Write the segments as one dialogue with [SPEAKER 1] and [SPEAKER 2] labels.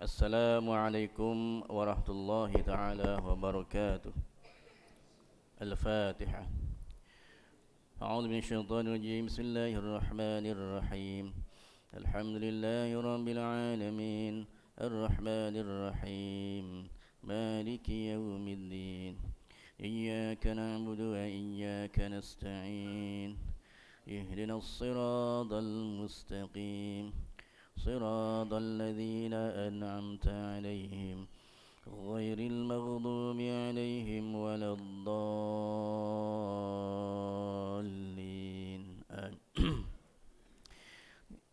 [SPEAKER 1] Assalamualaikum warahmatullahi taala wabarakatuh. Al-Fatihah. A'udzu minasyaitonir rajim. Bismillahirrahmanirrahim. Alhamdulillahi rabbil alamin. Arrahmanir rahim. Maliki yaumiddin. Iyyaka na'budu wa iyyaka nasta'in. Ihdinas siratal mustaqim. صراط الذين أنعمت عليهم غير المغضوب عليهم ولا الضالين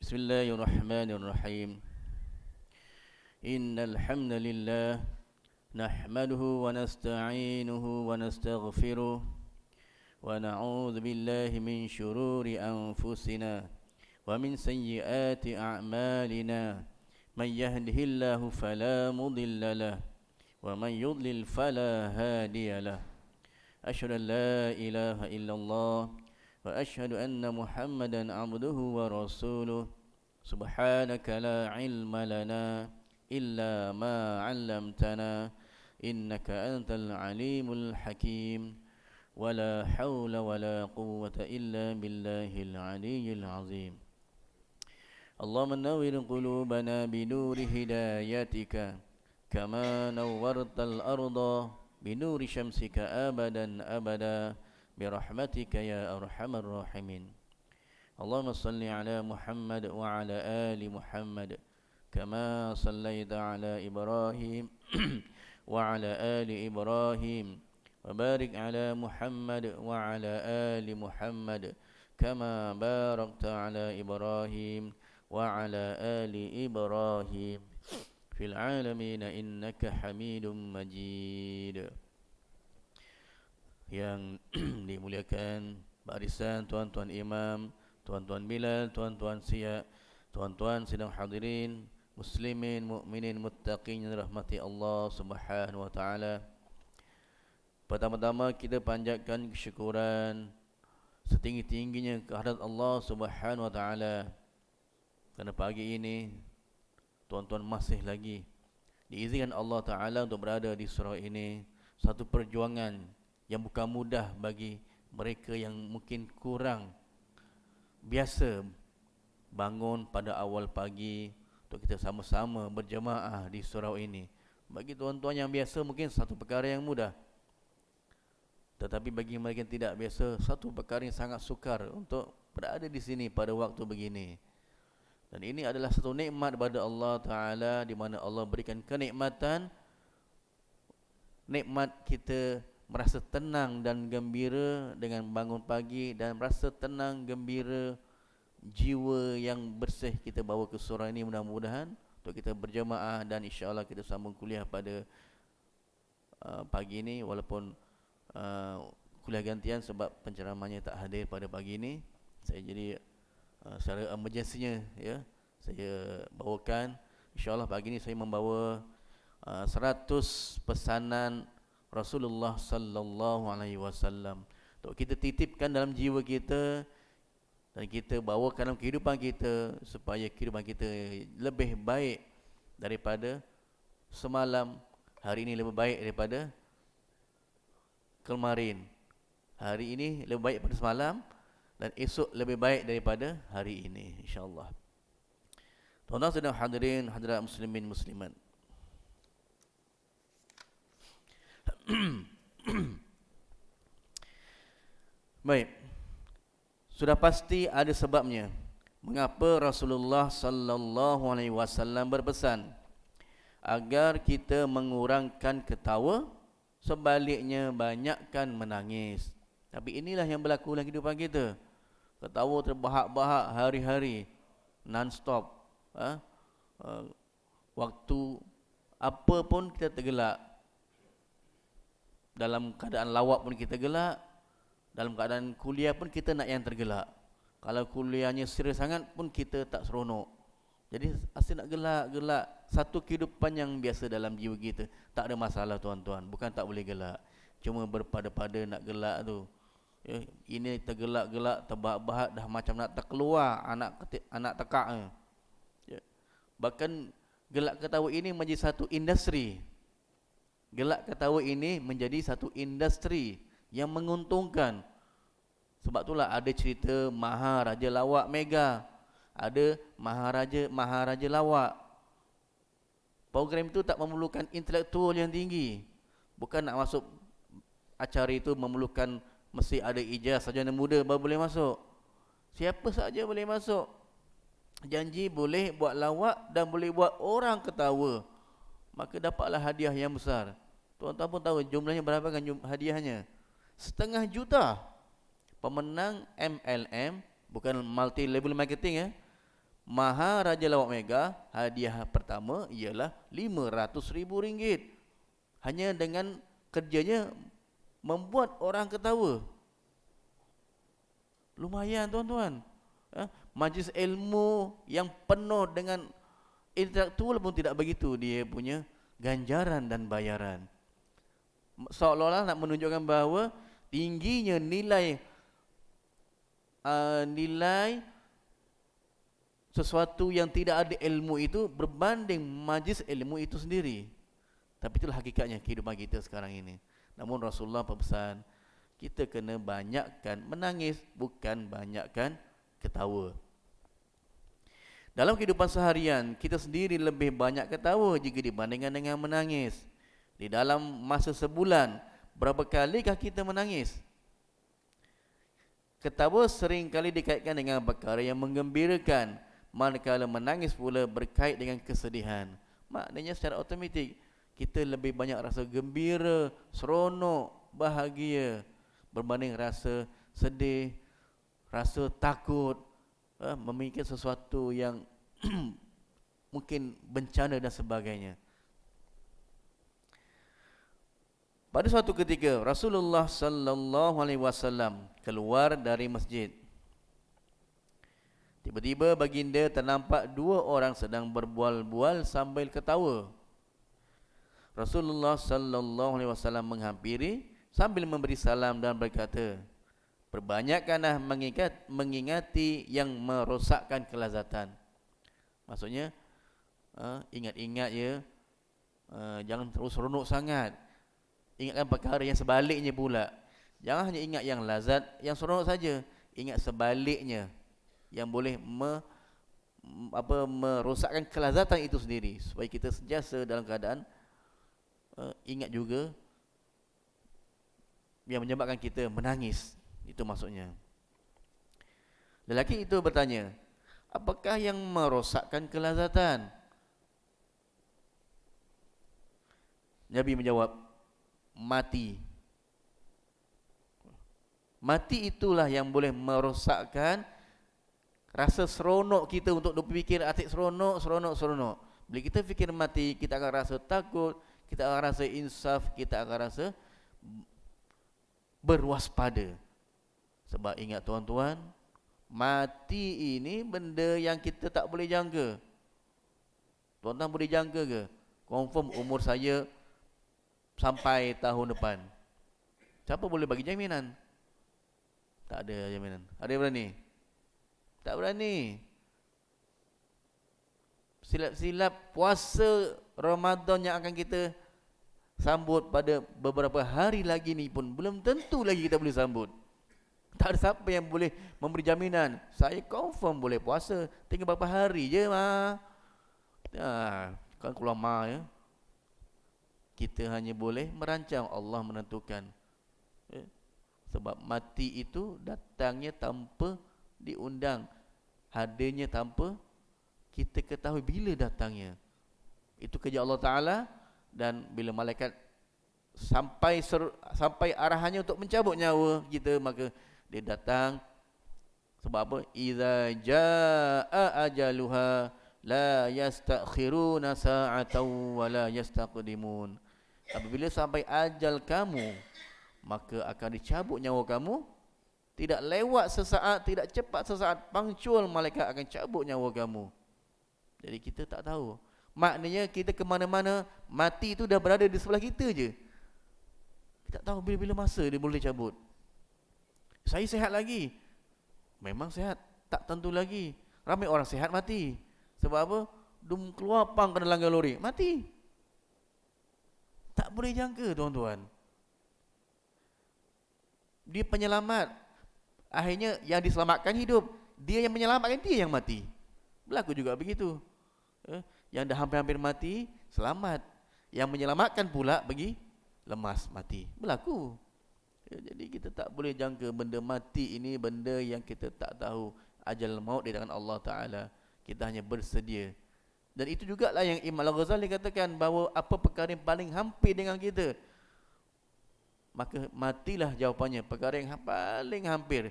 [SPEAKER 1] بسم الله الرحمن الرحيم إن الحمد لله نحمده ونستعينه ونستغفره ونعوذ بالله من شرور أنفسنا ومن سيئات أعمالنا من يهده الله فلا مضل له ومن يضلل فلا هادي له أشهد أن لا إله إلا الله وأشهد أن محمدا عبده ورسوله سبحانك لا علم لنا إلا ما علمتنا إنك أنت العليم الحكيم ولا حول ولا قوة إلا بالله العلي العظيم اللهم نور قلوبنا بنور هدايتك كما نورت الأرض بنور شمسك أبدا أبدا برحمتك يا أرحم الراحمين اللهم صل على محمد وعلى آل محمد كما صليت على إبراهيم وعلى آل إبراهيم وبارك على محمد وعلى آل محمد كما باركت على إبراهيم وعلى آل إبراهيم في العالمين إنك حميد مجيد. Yang dimuliakan barisan tuan-tuan imam, tuan-tuan bilal, tuan-tuan siap, tuan-tuan sedang hadirin, muslimin, mukminin, muttaqin yang dirahmati Allah Subhanahu wa taala. Pertama-tama kita panjatkan kesyukuran setinggi-tingginya kehadrat Allah Subhanahu wa taala. Kerana pagi ini tuan-tuan masih lagi diizinkan Allah Ta'ala untuk berada di surau ini. Satu perjuangan yang bukan mudah bagi mereka yang mungkin kurang biasa bangun pada awal pagi untuk kita sama-sama berjemaah di surau ini. Bagi tuan-tuan yang biasa mungkin satu perkara yang mudah, tetapi bagi mereka yang tidak biasa, satu perkara yang sangat sukar untuk berada di sini pada waktu begini. Dan ini adalah satu nikmat daripada Allah Ta'ala, di mana Allah berikan kenikmatan, nikmat kita merasa tenang dan gembira dengan bangun pagi, dan merasa tenang, gembira, jiwa yang bersih kita bawa ke surau ini mudah-mudahan untuk kita berjemaah. Dan insyaAllah kita sambung kuliah pada pagi ini, walaupun kuliah gantian sebab penceramahnya tak hadir pada pagi ini. Saya jadi secara emergensinya ya, saya bawakan. InsyaAllah pagi ini saya membawa 100 pesanan Rasulullah sallallahu alaihi wasallam untuk kita titipkan dalam jiwa kita dan kita bawakan dalam kehidupan kita, supaya kehidupan kita lebih baik daripada semalam, hari ini lebih baik daripada kemarin, hari ini lebih baik daripada semalam, dan esok lebih baik daripada hari ini, insyaAllah. Tuan-tuan sedang hadirin, hadirat muslimin muslimat. Baik, sudah pasti ada sebabnya mengapa Rasulullah sallallahu alaihi wasallam berpesan agar kita mengurangkan ketawa, sebaliknya banyakkan menangis. Tapi inilah yang berlaku dalam kehidupan kita. Ketawa terbahak-bahak hari-hari, non-stop. Waktu apa pun kita tergelak. Dalam keadaan lawak pun kita gelak. Dalam keadaan kuliah pun kita nak yang tergelak. Kalau kuliahnya serius sangat pun kita tak seronok. Jadi asyik nak gelak-gelak. Satu kehidupan yang biasa dalam jiwa kita. Tak ada masalah tuan-tuan. Bukan tak boleh gelak. Cuma berpada-pada nak gelak tu. Ya, ini tergelak-gelak, terbahak-bahak, dah macam nak terkeluar anak tekak. Ya. Bahkan Gelak ketawa ini menjadi satu industri. Gelak ketawa ini menjadi satu industri yang menguntungkan. Sebab itulah ada cerita Maharaja Lawak Mega, ada Maharaja Lawak. Program itu tak memerlukan intelektual yang tinggi. Bukan nak masuk acara itu memerlukan mesti ada ijazah sarjana muda baru boleh masuk. Siapa saja boleh masuk. Janji boleh buat lawak dan boleh buat orang ketawa. Maka dapatlah hadiah yang besar. Tuan-tuan pun tahu jumlahnya berapa kan hadiahnya? 500 juta. Pemenang MLM, bukan multi level marketing ya. Maharaja Lawak Mega, hadiah pertama ialah RM500,000. Hanya dengan kerjanya membuat orang ketawa. Lumayan tuan-tuan. Majlis ilmu yang penuh dengan intelektual pun tidak begitu dia punya ganjaran dan bayaran. Seolah-olah nak menunjukkan bahawa tingginya nilai sesuatu yang tidak ada ilmu itu berbanding majlis ilmu itu sendiri. Tapi itulah hakikatnya kehidupan kita sekarang ini. Namun Rasulullah berpesan, kita kena banyakkan menangis, bukan banyakkan ketawa. Dalam kehidupan seharian, kita sendiri lebih banyak ketawa jika dibandingkan dengan menangis. Di dalam masa sebulan, berapa kalikah kita menangis? Ketawa sering kali dikaitkan dengan perkara yang menggembirakan, manakala menangis pula berkait dengan kesedihan. Maknanya secara automatik, kita lebih banyak rasa gembira, seronok, bahagia berbanding rasa sedih, rasa takut, memikir sesuatu yang mungkin bencana dan sebagainya. Pada suatu ketika Rasulullah sallallahu alaihi wasallam keluar dari masjid. Tiba-tiba baginda ternampak 2 orang sedang berbual-bual sambil ketawa. Rasulullah sallallahu alaihi wasallam menghampiri sambil memberi salam dan berkata, perbanyakkanlah mengingati yang merosakkan kelazatan. Maksudnya ingat-ingat ya, jangan terus seronok sangat. Ingatkan perkara yang sebaliknya pula. Jangan hanya ingat yang lazat, yang seronok saja. Ingat sebaliknya yang boleh merosakkan kelazatan itu sendiri, supaya kita sentiasa dalam keadaan ingat juga yang menyebabkan kita menangis. Itu maksudnya. Lelaki itu bertanya, apakah yang merosakkan kelazatan? Nabi menjawab, mati. Mati itulah yang boleh merosakkan rasa seronok kita untuk berfikir atik seronok. Bila kita fikir mati, kita akan rasa takut, kita akan rasa insaf, kita akan rasa berwaspada. Sebab ingat tuan-tuan, mati ini benda yang kita tak boleh jangka. Tuan-tuan boleh jangka ke? Confirm umur saya sampai tahun depan. Siapa boleh bagi jaminan? Tak ada jaminan. Ada yang berani? Tak berani. Silap-silap puasa Ramadan yang akan kita sambut pada beberapa hari lagi ni pun belum tentu lagi kita boleh sambut. Tak ada siapa yang boleh memberi jaminan, saya confirm boleh puasa, tinggal berapa hari je kan keluar ya. Kita hanya boleh merancang, Allah menentukan. Sebab mati itu datangnya tanpa diundang, hadirnya tanpa kita ketahui bila datangnya. Itu kerja Allah Ta'ala. Dan bila malaikat sampai arahannya untuk mencabut nyawa kita, maka dia datang. Sebab apa? Idza jaa ajaluha la yastakhiruna sa'atan wa la yastaqdimun. Apabila sampai ajal kamu, maka akan dicabut nyawa kamu. Tidak lewat sesaat, tidak cepat sesaat, punctual malaikat akan cabut nyawa kamu. Jadi kita tak tahu. Maknanya kita ke mana-mana, mati itu dah berada di sebelah kita je. Kita tak tahu bila-bila masa dia boleh cabut. Saya sihat lagi. Memang sihat, tak tentu lagi. Ramai orang sihat mati. Sebab apa? dum keluar pang kena langgar lori, mati. Tak boleh jangka tuan-tuan. Dia penyelamat, akhirnya yang diselamatkan hidup, dia yang menyelamatkan dia yang mati. Berlaku juga begitu. Yang dah hampir-hampir mati selamat, yang menyelamatkan pula pergi lemas mati. Berlaku. Jadi kita tak boleh jangka benda mati ini benda yang kita tak tahu ajal maut di tangan Allah Taala. Kita hanya bersedia. Dan itu jugalah yang Imam Al-Ghazali katakan bahawa apa perkara yang paling hampir dengan kita, maka matilah jawapannya. Perkara yang paling hampir,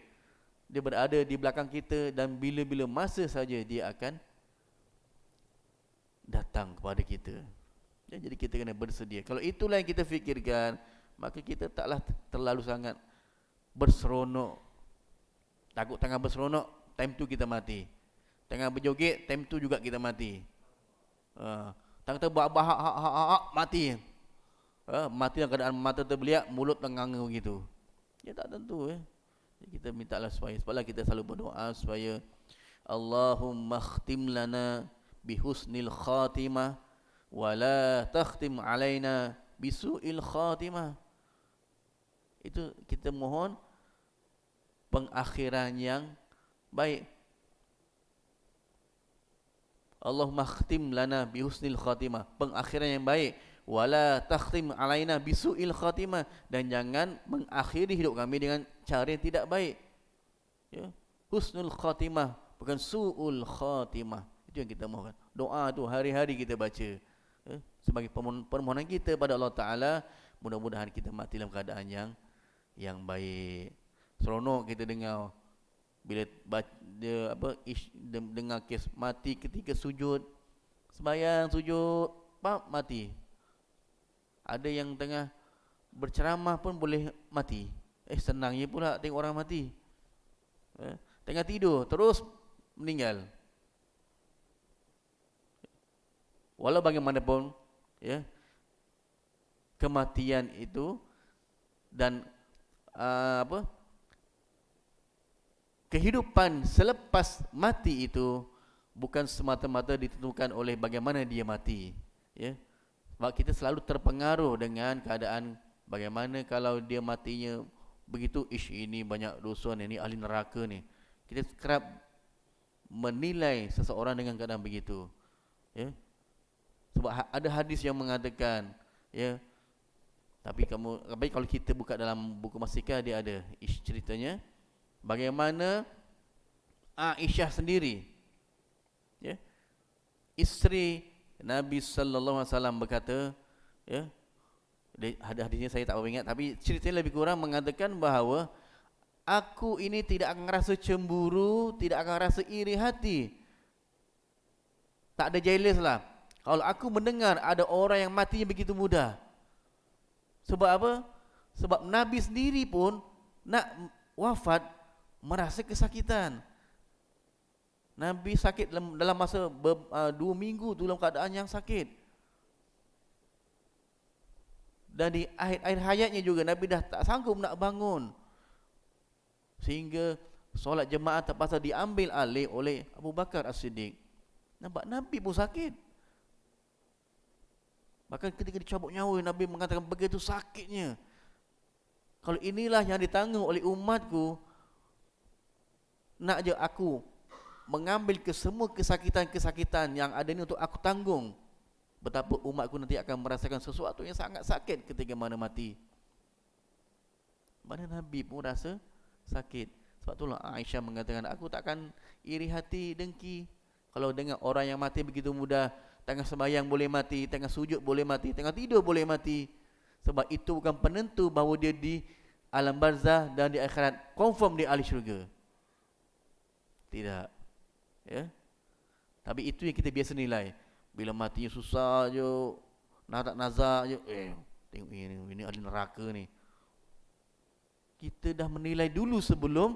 [SPEAKER 1] dia berada di belakang kita dan bila-bila masa saja dia akan datang kepada kita. Jadi kita kena bersedia. Kalau itulah yang kita fikirkan, maka kita taklah terlalu sangat berseronok. Takut tengah berseronok, time tu kita mati. Tengah berjoget, time tu juga kita mati. Tengah buat bahak mati. Mati dalam keadaan mata terbeliak, mulut tenganga begitu. Ya tak tentu. Jadi kita mintalah sebablah kita selalu berdoa supaya Allahumma khtim lana bihusnil khatimah wala takhtim alaina bisu'il khatimah. Itu kita mohon pengakhiran yang baik. Allahumma khtim lana bihusnil khatimah, pengakhiran yang baik. Wala takhtim alaina bisu'il khatimah, dan jangan mengakhiri hidup kami dengan cara yang tidak baik. Ya, husnul khatimah, bukan su'ul khatimah. Itu yang kita mohon. Doa tu hari-hari kita baca. Sebagai permohonan kita pada Allah Ta'ala, mudah-mudahan kita mati dalam keadaan yang baik. Seronok kita dengar bila dengar kes mati ketika sujud, sembahyang sujud, mati. Ada yang tengah berceramah pun boleh mati. Senangnya pula tengok orang mati. Tengah tidur terus meninggal. Walau bagaimanapun, ya, kematian itu dan kehidupan selepas mati itu bukan semata-mata ditentukan oleh bagaimana dia mati, ya. Sebab kita selalu terpengaruh dengan keadaan bagaimana kalau dia matinya begitu, ini banyak dosa ni, ini ahli neraka ni. Kita kerap menilai seseorang dengan keadaan begitu, ya. Sebab ada hadis yang mengatakan, ya, tapi kalau kita buka dalam buku Masika, dia ada ceritanya bagaimana Aisyah sendiri, ya, isteri Nabi sallallahu alaihi wasallam berkata, ya, ada hadisnya saya tak apa ingat, tapi ceritanya lebih kurang mengatakan bahawa aku ini tidak akan rasa cemburu, tidak akan rasa iri hati, tak ada jealous lah kalau aku mendengar ada orang yang matinya begitu mudah. Sebab apa? Sebab Nabi sendiri pun nak wafat merasa kesakitan. Nabi sakit dalam masa 2 minggu tu dalam keadaan yang sakit. Dan di akhir hayatnya juga Nabi dah tak sanggup nak bangun. Sehingga solat jemaah terpaksa diambil alih oleh Abu Bakar As-Siddiq. Nampak Nabi pun sakit. Bahkan ketika dicabut nyawa, Nabi mengatakan begitu sakitnya. Kalau inilah yang ditanggung oleh umatku, nak je aku mengambil semua kesakitan-kesakitan yang ada ini untuk aku tanggung. Betapa umatku nanti akan merasakan sesuatu yang sangat sakit ketika mana mati. Mana Nabi pun rasa sakit. Sebab itulah Aisyah mengatakan, aku takkan iri hati, dengki kalau dengar orang yang mati begitu mudah. Tengah sembahyang boleh mati, tengah sujud boleh mati, tengah tidur boleh mati. Sebab itu bukan penentu bahawa dia di alam barzah dan di akhirat confirm di ahli syurga. Tidak, ya. Tapi itu yang kita biasa nilai. Bila matinya susah je, nak tak nazar je, tengok ini ahli neraka ni. Kita dah menilai dulu sebelum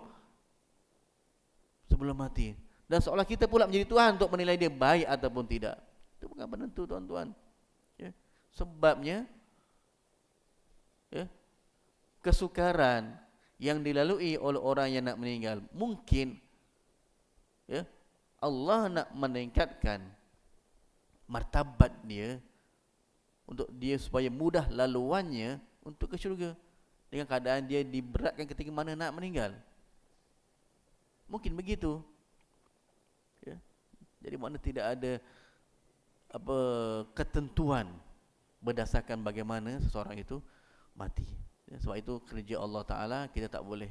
[SPEAKER 1] mati. Dan seolah kita pula menjadi Tuhan untuk menilai dia baik ataupun tidak. Itu bukan penentu, tuan-tuan, ya. Sebabnya, ya, kesukaran yang dilalui oleh orang yang nak meninggal, mungkin, ya, Allah nak meningkatkan martabat dia, untuk dia supaya mudah laluannya untuk ke syurga, dengan keadaan dia diberatkan ketika mana nak meninggal. Mungkin begitu, ya. Jadi mana tidak ada apa ketentuan berdasarkan bagaimana seseorang itu mati, ya. Sebab itu kerja Allah Ta'ala, kita tak boleh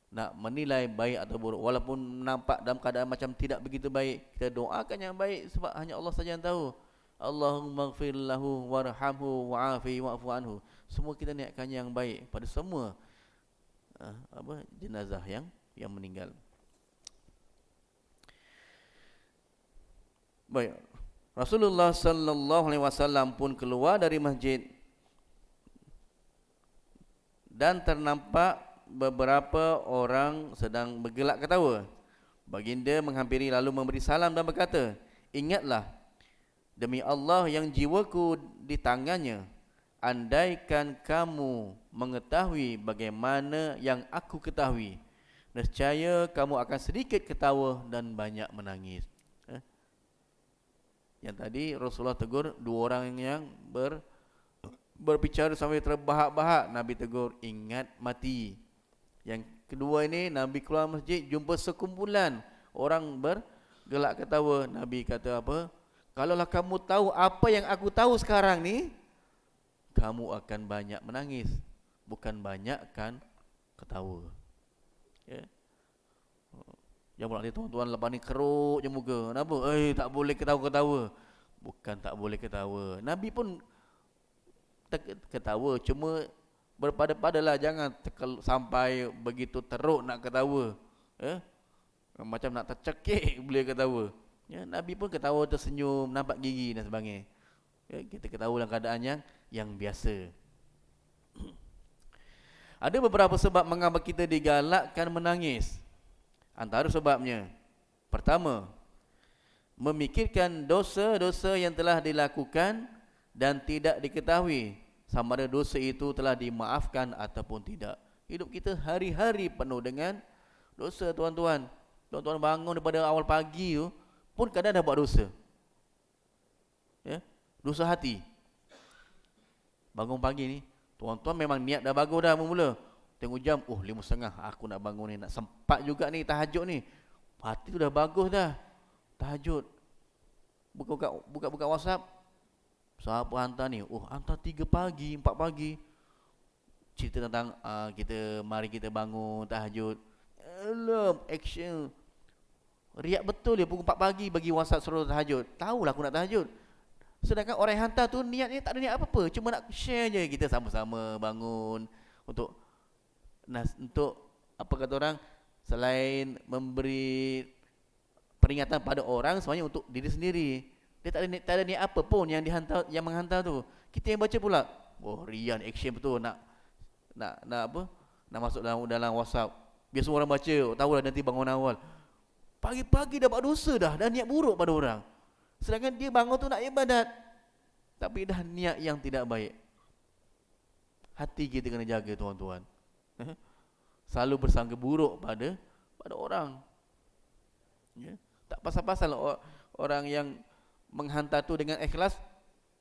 [SPEAKER 1] nak menilai baik atau buruk. Walaupun nampak dalam keadaan macam tidak begitu baik, kita doakan yang baik, sebab hanya Allah saja yang tahu. Allahumma ighfir lahu warhamhu wa'afi wa'fu anhu. Semua kita niatkan yang baik pada semua jenazah yang meninggal. Baik. Rasulullah sallallahu alaihi wasallam pun keluar dari masjid dan ternampak beberapa orang sedang bergelak ketawa. Baginda menghampiri lalu memberi salam dan berkata, "Ingatlah, demi Allah yang jiwaku di tangannya, andaikan kamu mengetahui bagaimana yang aku ketahui, nescaya kamu akan sedikit ketawa dan banyak menangis." Yang tadi Rasulullah tegur dua orang yang berbicara sampai terbahak-bahak. Nabi tegur, ingat mati. Yang kedua ini, Nabi keluar masjid, jumpa sekumpulan orang bergelak ketawa. Nabi kata apa? Kalaulah kamu tahu apa yang aku tahu sekarang ni, kamu akan banyak menangis, bukan banyakkan ketawa. Ya. Yang pula ni tuan-tuan lepas ni keruk je muka. Kenapa? Tak boleh ketawa-ketawa. Bukan tak boleh ketawa. Nabi pun ketawa, cuma berpada-padalah, jangan sampai begitu teruk nak ketawa. Macam nak tercekik boleh ketawa. Ya, Nabi pun ketawa, tersenyum, nampak gigi dan sebagainya. Ya, kita ketawa dalam keadaan yang biasa. Ada beberapa sebab mengapa kita digalakkan menangis. Antara sebabnya, pertama, memikirkan dosa-dosa yang telah dilakukan dan tidak diketahui sama ada dosa itu telah dimaafkan ataupun tidak. Hidup kita hari-hari penuh dengan dosa, tuan-tuan. Tuan-tuan bangun daripada awal pagi tu pun kadang dah buat dosa. Ya, dosa hati. Bangun pagi ni, tuan-tuan memang niat dah bagus dah mula. Tengok jam, 5:30 aku nak bangun ni, nak sempat juga ni tahajud ni. Hati tu dah bagus dah. Tahajud. Buka WhatsApp. Siapa hantar ni? Hantar 3 pagi, 4 pagi. Cerita tentang mari kita bangun tahajud. Alam, action. Riak betul dia pukul 4 pagi bagi WhatsApp suruh tahajud. Tahulah aku nak tahajud. Sedangkan orang yang hantar tu niatnya tak ada niat apa-apa, cuma nak share je, kita sama-sama bangun untuk apa kata orang, selain memberi peringatan pada orang, sebenarnya untuk diri sendiri. Dia tak ada niat apa pun yang menghantar tu. Kita yang baca pula, rian action betul, nak apa, nak masuk dalam WhatsApp biar semua orang baca, tahulah nanti bangun awal. Pagi-pagi dah buat dosa dah, dan niat buruk pada orang. Sedangkan dia bangun tu nak ibadat, tapi dah niat yang tidak baik. Hati kita kena jaga, tuan-tuan. Selalu bersangka buruk pada orang. Ya. Tak pasal-pasal orang yang menghantar tu dengan ikhlas,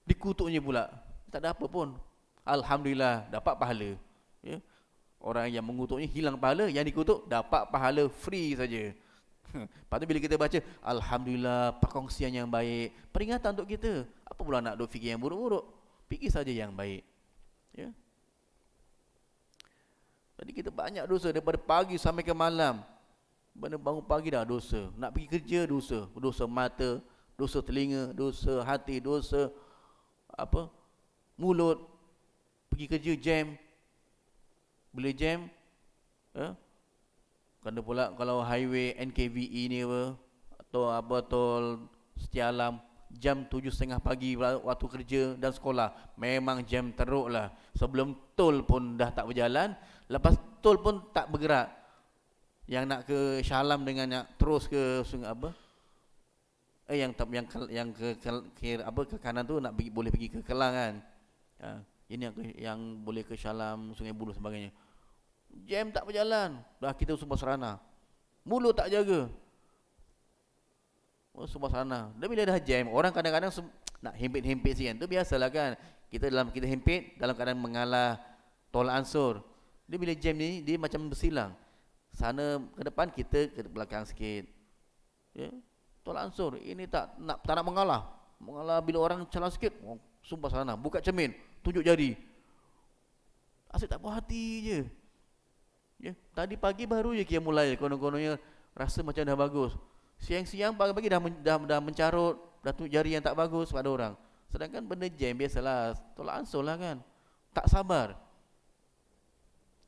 [SPEAKER 1] dikutuknya pula. Tak ada apa pun. Alhamdulillah, dapat pahala. Ya. Orang yang mengutuknya hilang pahala, yang dikutuk dapat pahala free saja. Lepas tu bila kita baca, alhamdulillah, perkongsian yang baik, peringatan untuk kita. Apa pula nak duk fikir yang buruk-buruk? Fikir saja yang baik. Ya. Jadi kita banyak dosa daripada pagi sampai ke malam. Bangun pagi dah dosa, nak pergi kerja dosa, dosa mata, dosa telinga, dosa hati, dosa apa, mulut. Pergi kerja jam, boleh jam, kerana pula kalau highway NKVE ni atau tol Setia Alam, jam 7:30 pagi waktu kerja dan sekolah, memang jam teruk lah. Sebelum tol pun dah tak berjalan, lepas tol pun tak bergerak. Yang nak ke Shah Alam dengan nak terus ke sungai apa? Yang ke kanan tu nak boleh pergi ke Kelang kan. Ini yang boleh ke Shah Alam, Sungai Buloh sebagainya. Jam tak berjalan, dah kita semua serana. Mulut tak jaga. Semua serana. Dan bila dah jam, orang kadang-kadang nak hempit-hempit sikit tu biasalah kan. Kita hempit dalam keadaan mengalah tolak ansur. Dia bila jam ni dia macam bersilang. Sana ke depan, kita ke belakang sikit. Ya. Tolak ansur. Ini tak nak mengalah. Mengalah bila orang calar sikit, sumpah sana, buka cermin, tunjuk jari. Asyik tak puas hati je. Ya, tadi pagi baru je dia mulai konon-kononnya rasa macam dah bagus. Siang-siang pagi-pagi dah mencarut, dah tunjuk jari yang tak bagus pada orang. Sedangkan benda jam biasalah, tolak ansur lah kan. Tak sabar.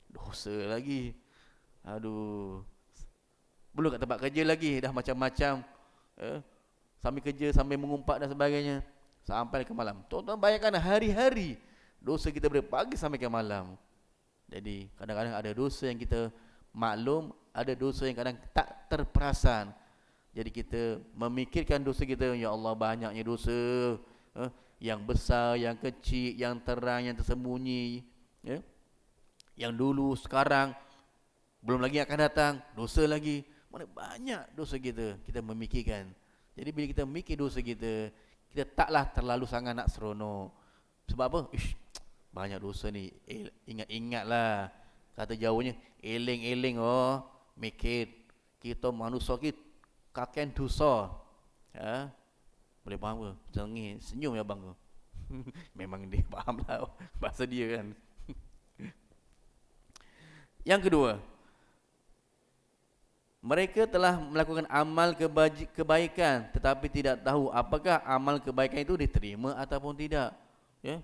[SPEAKER 1] Dosa lagi. Aduh. Belum kat tempat kerja lagi, dah macam-macam. Sambil kerja, sambil mengumpat dan sebagainya. Sampai ke malam. Tuan-tuan bayangkan hari-hari dosa kita dari pagi sampai ke malam. Jadi kadang-kadang ada dosa yang kita maklum, ada dosa yang kadang tak terperasan. Jadi kita memikirkan dosa kita, ya Allah banyaknya dosa, yang besar, yang kecil, yang terang, yang tersembunyi, ya. Yang dulu, sekarang, belum lagi akan datang, dosa lagi. Mana banyak dosa kita memikirkan. Jadi bila kita memikir dosa kita taklah terlalu sangat nak seronok. Sebab apa? Banyak dosa ni, ingat-ingatlah. Kata Jawanya, eling-eling mikir. Kita manusia kita kakek dosa. Boleh faham ke? Jangan senyum ya bang. Memang dia faham lah bahasa dia kan. Yang kedua, mereka telah melakukan amal kebaikan tetapi tidak tahu apakah amal kebaikan itu diterima ataupun tidak. Ya.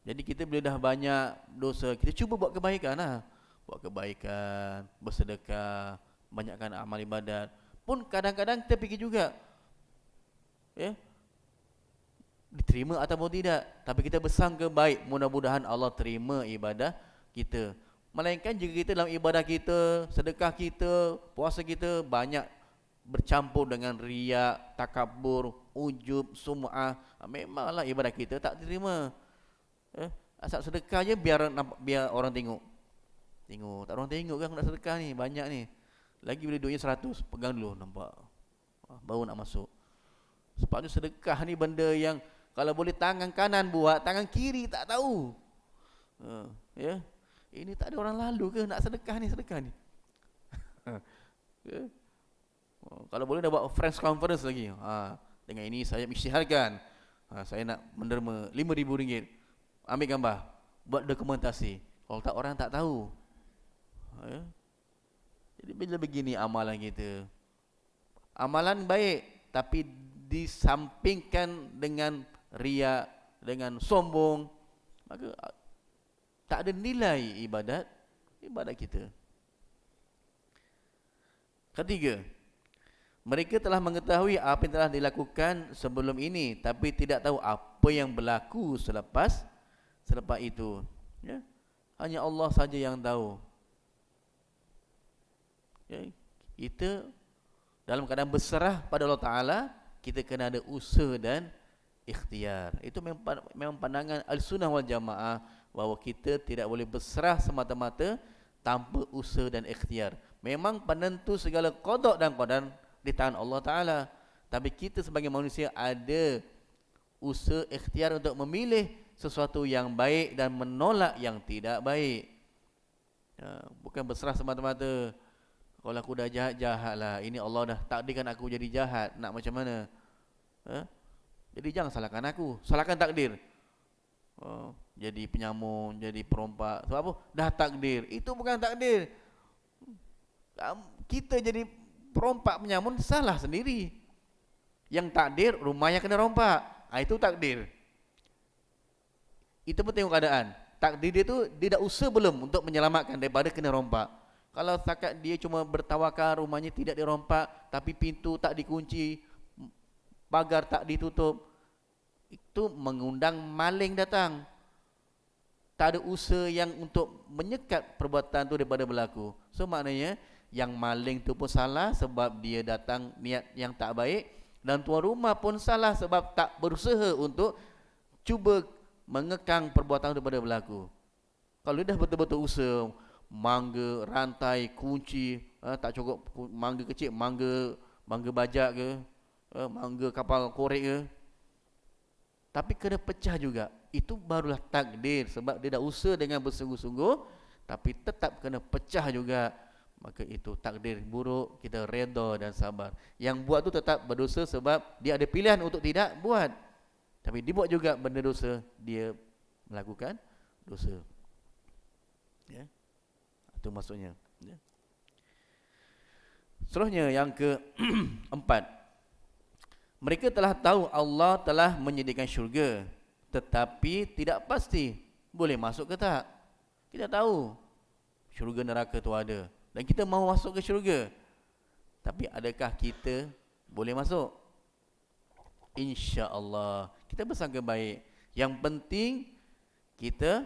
[SPEAKER 1] Jadi kita bila dah banyak dosa, kita cuba buat kebaikan lah. Buat kebaikan, bersedekah, banyakkan amal ibadat. Pun kadang-kadang kita fikir juga, ya, diterima ataupun tidak. Tapi kita bersangka baik, mudah-mudahan Allah terima ibadah kita. Melainkan jika kita dalam ibadah kita, sedekah kita, puasa kita banyak bercampur dengan riak, takabur, ujub, sum'ah, memanglah ibadah kita tak diterima. Asal sedekah je biar orang tengok. Tak orang tengok kan nak sedekah ni, banyak ni. Lagi bila duitnya 100, pegang dulu, nampak. Baru nak masuk. Sebab tu sedekah ni benda yang kalau boleh tangan kanan buat, tangan kiri tak tahu. Ya. Ini tak ada orang lalu ke nak sedekah ni? Ya. Kalau boleh dah buat friends conference lagi. Dengan ini saya isytiharkan, saya nak menderma RM5,000. Ambil gambar, buat dokumentasi. Kalau tak, orang tak tahu. Ya. Jadi bila begini amalan kita, amalan baik tapi disampingkan dengan riak, dengan sombong, maka tak ada nilai ibadat kita. Ketiga, mereka telah mengetahui apa yang telah dilakukan sebelum ini tapi tidak tahu apa yang berlaku selepas itu. Ya? Hanya Allah saja yang tahu. Ya? Kita dalam keadaan berserah pada Allah Ta'ala, kita kena ada usaha dan ikhtiar. Itu memang pandangan Al-Sunnah wal Jamaah, bahawa kita tidak boleh berserah semata-mata tanpa usaha dan ikhtiar. Memang penentu segala qada dan qadar di tangan Allah Ta'ala. Tapi kita sebagai manusia ada usaha ikhtiar untuk memilih sesuatu yang baik dan menolak yang tidak baik. Bukan berserah semata-mata. Kalau aku dah jahat lah, ini Allah dah takdirkan aku jadi jahat, nak macam mana? Jadi jangan salahkan aku, salahkan takdir. Jadi penyamun, jadi perompak. Sebab apa? Dah takdir. Itu bukan takdir. Kita jadi perompak, penyamun, salah sendiri. Yang takdir, rumahnya kena rompak. Itu takdir. Itu pun tengok keadaan. Takdir dia tu, dia dah usaha belum untuk menyelamatkan daripada kena rompak. Kalau setakat dia cuma bertawakal, rumahnya tidak dirompak, tapi pintu tak dikunci, pagar tak ditutup, itu mengundang maling datang. Tak ada usaha yang untuk menyekat perbuatan tu daripada berlaku. So maknanya yang maling tu pun salah sebab dia datang niat yang tak baik, dan tuan rumah pun salah sebab tak berusaha untuk cuba mengekang perbuatan daripada berlaku. Kalau dia dah betul-betul usaha, mangga rantai kunci, tak cukup mangga kecil, mangga bajak ke, mangga kapal korek ke, Tapi kena pecah juga. Itu barulah takdir, sebab dia dah usaha dengan bersungguh-sungguh, tapi tetap kena pecah juga. Maka itu takdir buruk, kita redha dan sabar. Yang buat tu tetap berdosa sebab dia ada pilihan untuk tidak buat. Tapi dibuat juga benda dosa, dia melakukan dosa. Ya. Itu maksudnya. Ya. Seterusnya yang keempat, mereka telah tahu Allah telah menyediakan syurga, tetapi tidak pasti boleh masuk ke tak. Kita tahu syurga neraka tu ada, dan kita mahu masuk ke syurga, tapi adakah kita boleh masuk? InsyaAllah kita bersangka baik. Yang penting kita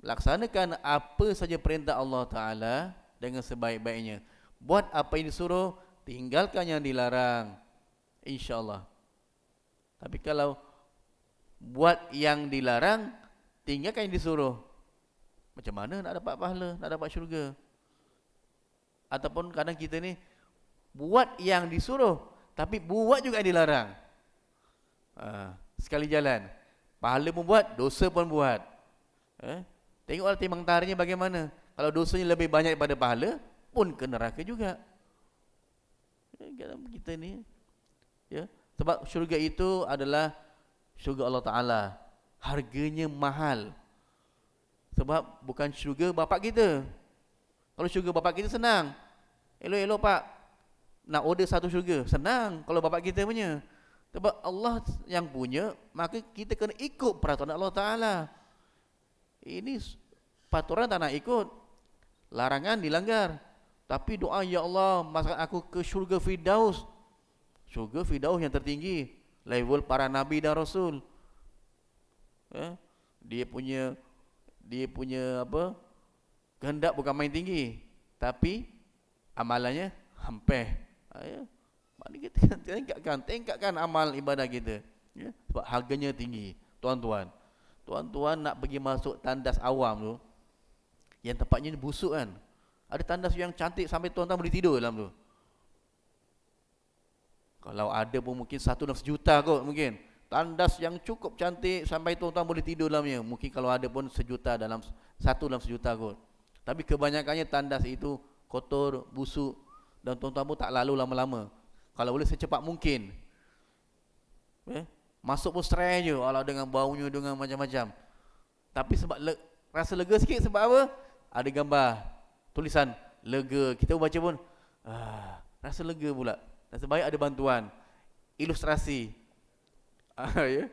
[SPEAKER 1] laksanakan apa saja perintah Allah Ta'ala dengan sebaik-baiknya. Buat apa yang disuruh, tinggalkan yang dilarang, InsyaAllah. Tapi kalau buat yang dilarang, tinggalkan yang disuruh, macam mana nak dapat pahala, nak dapat syurga? Ataupun kadang kita ni buat yang disuruh, tapi buat juga yang dilarang. Sekali jalan, pahala pun buat, dosa pun buat. Tengoklah timbang tariknya bagaimana. Kalau dosanya lebih banyak daripada pahala, pun ke neraka juga. Kita ni, ya, sebab syurga itu adalah syurga Allah Ta'ala. Harganya mahal. Sebab bukan syurga bapak kita. Kalau syurga bapak kita senang, elok-elok pak, nak order satu syurga, senang kalau bapak kita punya. Sebab Allah yang punya, maka kita kena ikut peraturan Allah Ta'ala. Ini peraturan tak nak ikut, larangan dilanggar. Tapi doa, ya Allah, masukkan aku ke syurga Firdaus. Syurga Firdaus yang tertinggi, level para nabi dan rasul. Dia punya apa? Kehendak bukan main tinggi, tapi amalannya hampir. Mari kita tingkatkan amal ibadah kita. Sebab harganya tinggi, tuan-tuan. Tuan-tuan nak pergi masuk tandas awam tu, yang tempatnya busuk kan. Ada tandas yang cantik sampai tuan-tuan boleh tidur dalam tu. Kalau ada pun mungkin 1.5 juta kot mungkin. Tandas yang cukup cantik sampai tuan-tuan boleh tidur dalamnya. Mungkin kalau ada pun 1 juta dalam 1 juta kot. Tapi kebanyakannya tandas itu kotor, busuk, dan tuan-tuan pun tak lalu lama-lama. Kalau boleh secepat mungkin. Masuk pun stres je, alah, dengan baunya, dengan macam-macam. Tapi sebab rasa lega sikit, sebab apa? Ada gambar, tulisan lega. Kita baca pun rasa lega pula. Nasib baik ada bantuan ilustrasi ya,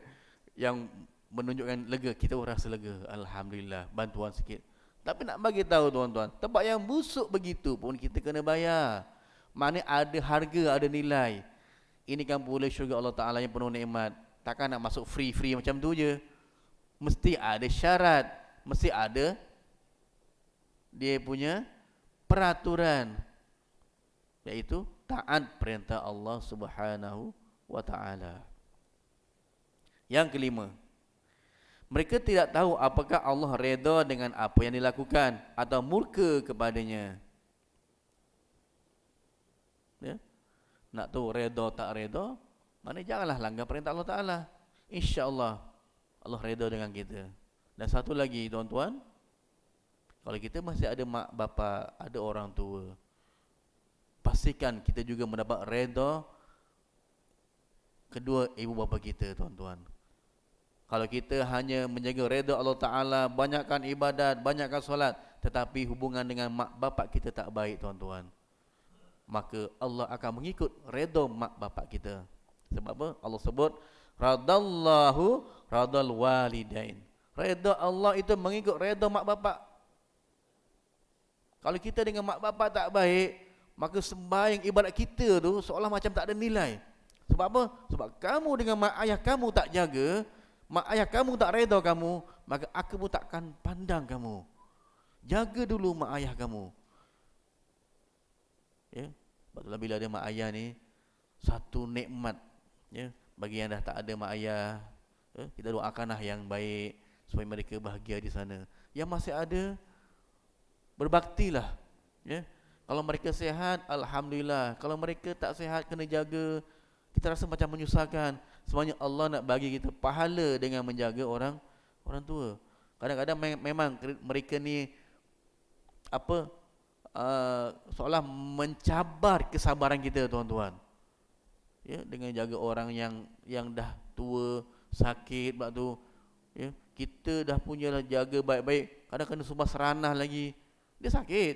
[SPEAKER 1] yang menunjukkan lega. Kita rasa lega, alhamdulillah, bantuan sikit. Tapi nak bagi tahu tuan-tuan, tempat yang busuk begitu pun kita kena bayar. Mana ada harga, ada nilai. Ini kan pula syurga Allah Ta'ala yang penuh nikmat. Takkan nak masuk free-free macam tu je. Mesti ada syarat, mesti ada dia punya peraturan, iaitu taat perintah Allah Subhanahu wa Ta'ala. Yang kelima, mereka tidak tahu apakah Allah redha dengan apa yang dilakukan atau murka kepadanya. Ya? Nak tahu redha tak redha, mana janganlah langgar perintah Allah Ta'ala. InsyaAllah Allah redha dengan kita. Dan satu lagi tuan-tuan, kalau kita masih ada mak bapa, ada orang tua, pastikan kita juga mendapat redha kedua ibu bapa kita, tuan-tuan. Kalau kita hanya menjaga redha Allah Ta'ala, banyakkan ibadat, banyakkan solat, tetapi hubungan dengan mak bapak kita tak baik, tuan-tuan, maka Allah akan mengikut redha mak bapak kita. Sebab apa? Allah sebut radallahu radal walidain. Redha Allah itu mengikut redha mak bapak. Kalau kita dengan mak bapak tak baik, maka sembahyang ibadat kita tu seolah macam tak ada nilai. Sebab apa? Sebab kamu dengan mak ayah kamu tak jaga, mak ayah kamu tak redha kamu, maka aku pun takkan pandang kamu. Jaga dulu mak ayah kamu. Ya, sebab bila ada mak ayah ni, satu nikmat, ya, bagi yang dah tak ada mak ayah, ya, kita doakanlah yang baik supaya mereka bahagia di sana. Yang masih ada, berbaktilah, ya. Kalau mereka sihat, alhamdulillah. Kalau mereka tak sihat, kena jaga. Kita rasa macam menyusahkan. Sebenarnya Allah nak bagi kita pahala dengan menjaga orang tua. Kadang-kadang memang mereka ni apa, seolah mencabar kesabaran kita tuan-tuan. Ya, dengan jaga orang yang dah tua, sakit sebab tu, ya, kita dah punyalah jaga baik-baik, kadang kena sumbah seranah lagi. Dia sakit.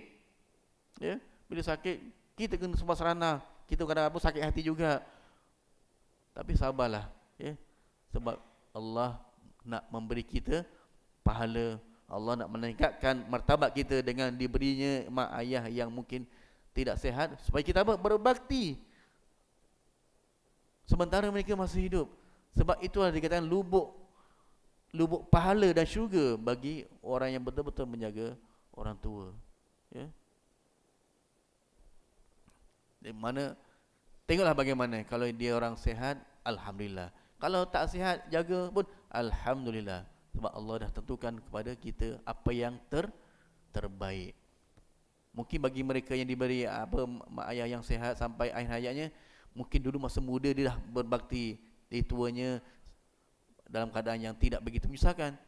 [SPEAKER 1] Ya, bila sakit kita kena sumbah seranah. Kita kadang apa sakit hati juga. Tapi sabarlah, ya. Sebab Allah nak memberi kita pahala. Allah nak meningkatkan martabat kita dengan diberinya mak ayah yang mungkin tidak sihat, supaya kita berbakti sementara mereka masih hidup. Sebab itulah dikatakan lubuk pahala dan syurga bagi orang yang betul-betul menjaga orang tua. Ya. Di mana tengoklah bagaimana kalau dia orang sihat, alhamdulillah. Kalau tak sihat, jaga pun alhamdulillah. Sebab Allah dah tentukan kepada kita apa yang terbaik. Mungkin bagi mereka yang diberi mak ayah yang sihat sampai akhir hayatnya, mungkin dulu masa muda dia dah berbakti, di tuanya dalam keadaan yang tidak begitu menyusahkan.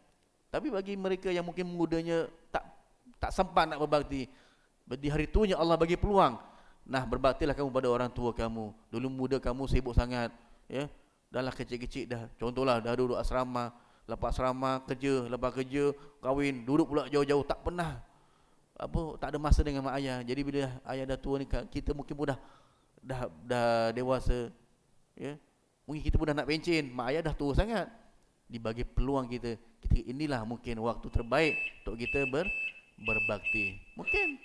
[SPEAKER 1] Tapi bagi mereka yang mungkin mudanya tak sempat nak berbakti, di hari tuanya Allah bagi peluang. Nah, berbaktilah kamu pada orang tua kamu. Dulu muda kamu sibuk sangat, ya. Dahlah kecil-kecil dah. Contohlah dah duduk asrama, lepas asrama kerja, lepas kerja kahwin, duduk pula jauh-jauh, tak pernah tak ada masa dengan mak ayah. Jadi bila ayah dah tua ni, kita mungkin pun dah dewasa, ya. Mungkin kita pun dah nak pencen, mak ayah dah tua sangat. Dibagi peluang kita inilah mungkin waktu terbaik untuk kita berbakti. Mungkin,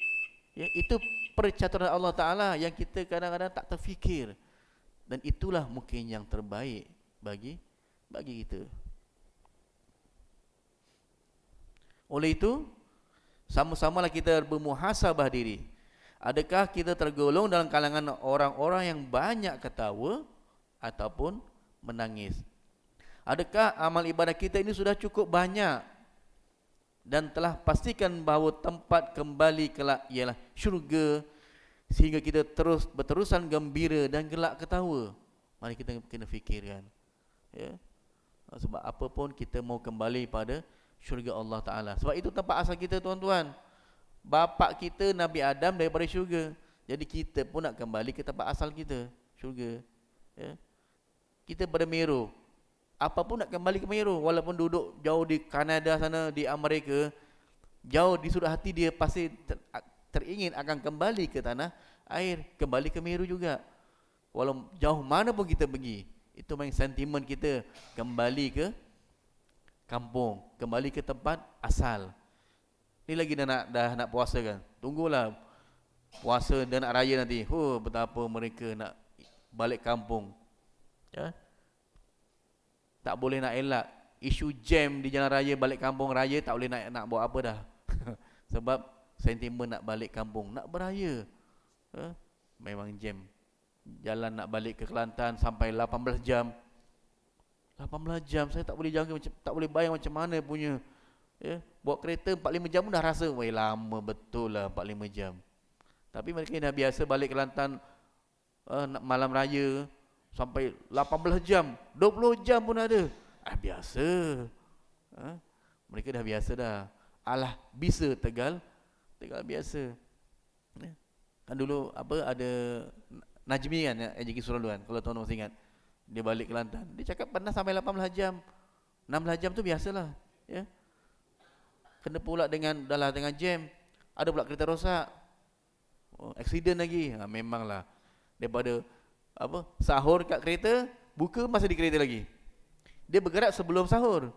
[SPEAKER 1] ya, itu percaturan Allah Ta'ala yang kita kadang-kadang tak terfikir. Dan itulah mungkin yang terbaik bagi kita. Oleh itu, sama-samalah kita bermuhasabah diri. Adakah kita tergolong dalam kalangan orang-orang yang banyak ketawa ataupun menangis? Adakah amal ibadah kita ini sudah cukup banyak dan telah pastikan bahawa tempat kembali kelak ialah syurga, sehingga kita terus berterusan gembira dan gelak ketawa? Mari kita kena fikirkan, ya. Sebab apa pun kita mau kembali pada syurga Allah Ta'ala. Sebab itu tempat asal kita, tuan-tuan. Bapa kita Nabi Adam daripada syurga. Jadi kita pun nak kembali ke tempat asal kita, syurga, ya. Kita pada Meru, apa pun nak kembali ke Meru. Walaupun duduk jauh di Kanada sana, di Amerika, jauh di sudut hati dia pasti teringin akan kembali ke tanah air, kembali ke Meru juga. Walau jauh mana pun kita pergi, itu main sentimen kita kembali ke kampung, kembali ke tempat asal. Ni lagi dah nak puasa kan, tunggulah puasa dan nak raya nanti. Betapa mereka nak balik kampung, ya. Tak boleh nak elak isu jam di jalan raya, balik kampung raya tak boleh nak buat apa dah. Sebab sentimen nak balik kampung, nak beraya, memang jam. Jalan nak balik ke Kelantan sampai 18 jam. 18 jam saya tak boleh jaga, tak boleh bayang macam mana punya, ya. Bawa kereta 4-5 jam pun dah rasa lama betul lah 4-5 jam. Tapi mereka dah biasa balik Kelantan malam raya sampai 18 jam, 20 jam pun ada. Biasa. Mereka dah biasa dah. Alah, bisa Tegal biasa. Kan dulu ada Najmi kan, AJK Suraluan, kalau tuan-tuan masih ingat. Dia balik Kelantan, dia cakap pernah sampai 18 jam. 16 jam tu biasalah, ya. Kena pula dengan jam. Ada pula kereta rosak. Aksiden lagi. Memanglah. Daripada sahur kat kereta, buka masih di kereta lagi. Dia bergerak sebelum sahur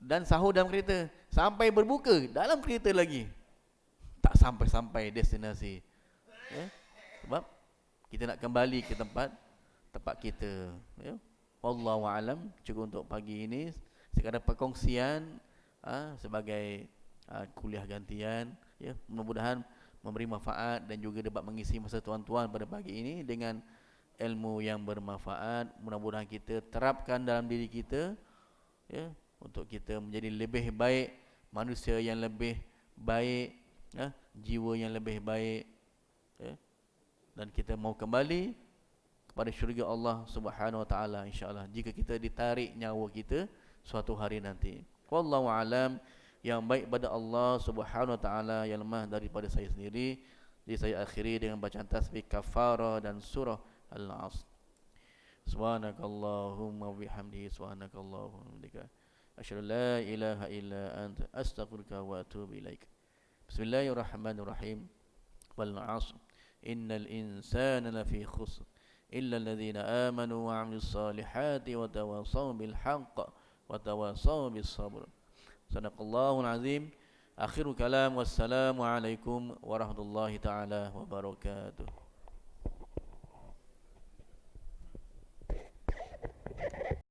[SPEAKER 1] dan sahur dalam kereta, sampai berbuka dalam kereta lagi. Tak sampai destinasi, ya. Sebab kita nak kembali ke tempat kita, ya. Wallahu a'lam. Cukup untuk pagi ini sekadar perkongsian sebagai kuliah gantian, ya. Mudah-mudahan memberi manfaat dan juga dapat mengisi masa tuan-tuan pada pagi ini dengan ilmu yang bermanfaat. Mudah-mudahan kita terapkan dalam diri kita, ya, untuk kita menjadi lebih baik, manusia yang lebih baik, ya, jiwa yang lebih baik, ya. Dan kita mau kembali pada syurga Allah Subhanahu wa taala insyaallah jika kita ditarik nyawa kita suatu hari nanti. Wallahu alam. Yang baik pada Allah Subhanahu wa taala, yang lemah daripada saya sendiri. Jadi saya akhiri dengan bacaan tasbih kafarah dan surah Al-Asr. Subhanakallahumma wa bihamdihi subhanakallahumma wa bihamdika asyhadu an la ilaha illa anta astaghfiruka wa atubu ilaik. Bismillahirrahmanirrahim. Wal 'ashr innal insana lafi khusr illa alladhina amanu wa 'amilus salihati wa tawassaw bil haqq wa tawassaw bis sabr. Sadaqallahul azim. Akhirul kalam, wassalamu alaikum warahmatullahi taala wabarakatuh.